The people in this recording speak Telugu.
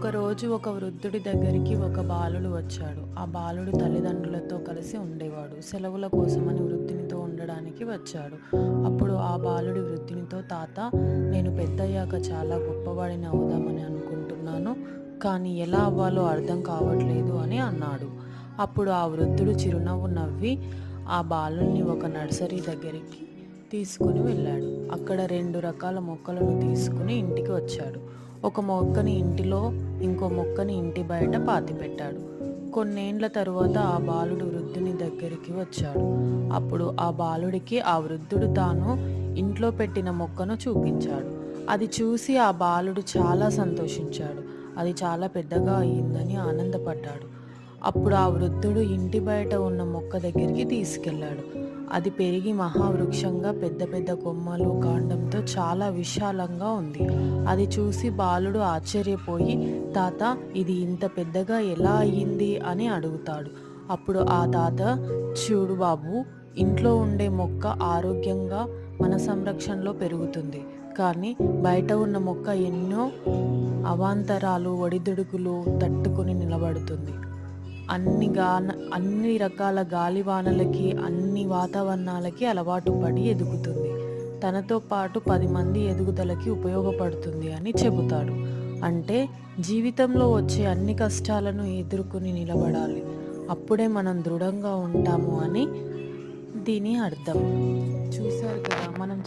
ఒకరోజు ఒక వృద్ధుడి దగ్గరికి ఒక బాలుడు వచ్చాడు. ఆ బాలుడు తల్లిదండ్రులతో కలిసి ఉండేవాడు. సెలవుల కోసమని వృద్ధునితో ఉండడానికి వచ్చాడు. అప్పుడు ఆ బాలుడి వృద్ధునితో, తాత, నేను పెద్దయ్యాక చాలా గొప్పవాడిని అవుదామని అనుకుంటున్నాను, కానీ ఎలా అవ్వాలో అర్థం కావట్లేదు అని అన్నాడు. అప్పుడు ఆ వృద్ధుడు చిరునవ్వు నవ్వి ఆ బాలుడిని ఒక నర్సరీ దగ్గరికి తీసుకుని వెళ్ళాడు. అక్కడ 2 రకాల మొక్కలను తీసుకుని ఇంటికి వచ్చాడు. ఒక మొక్కని ఇంటిలో, ఇంకో మొక్కని ఇంటి బయట పాతిపెట్టాడు. కొన్నేండ్ల తరువాత ఆ బాలుడు వృద్ధుని దగ్గరికి వచ్చాడు. అప్పుడు ఆ బాలుడికి ఆ వృద్ధుడు తాను ఇంట్లో పెట్టిన మొక్కను చూపించాడు. అది చూసి ఆ బాలుడు చాలా సంతోషించాడు. అది చాలా పెద్దగా అయ్యిందని ఆనందపడ్డాడు. అప్పుడు ఆ వృద్ధుడు ఇంటి బయట ఉన్న మొక్క దగ్గరికి తీసుకెళ్ళాడు. అది పెరిగి మహావృక్షంగా పెద్ద పెద్ద కొమ్మలు, కాండంతో చాలా విశాలంగా ఉంది. అది చూసి బాలుడు ఆశ్చర్యపోయి, తాత, ఇది ఇంత పెద్దగా ఎలా అయ్యింది అని అడుగుతాడు. అప్పుడు ఆ తాత, చూడు బాబు, ఇంట్లో ఉండే మొక్క ఆరోగ్యంగా మన సంరక్షణలో పెరుగుతుంది, కానీ బయట ఉన్న మొక్క ఎన్నో అవాంతరాలు, ఒడిదుడుకులు తట్టుకుని నిలబడుతుంది. అన్ని రకాల గాలివానలకి, అన్ని వాతావరణాలకి అలవాటు పడి ఎదుగుతుంది. తనతో పాటు 10 మంది ఎదుగుదలకి ఉపయోగపడుతుంది అని చెబుతాడు. అంటే జీవితంలో వచ్చే అన్ని కష్టాలను ఎదుర్కొని నిలబడాలి, అప్పుడే మనం దృఢంగా ఉంటాము అని దీని అర్థం. చూశారు కదా, మనం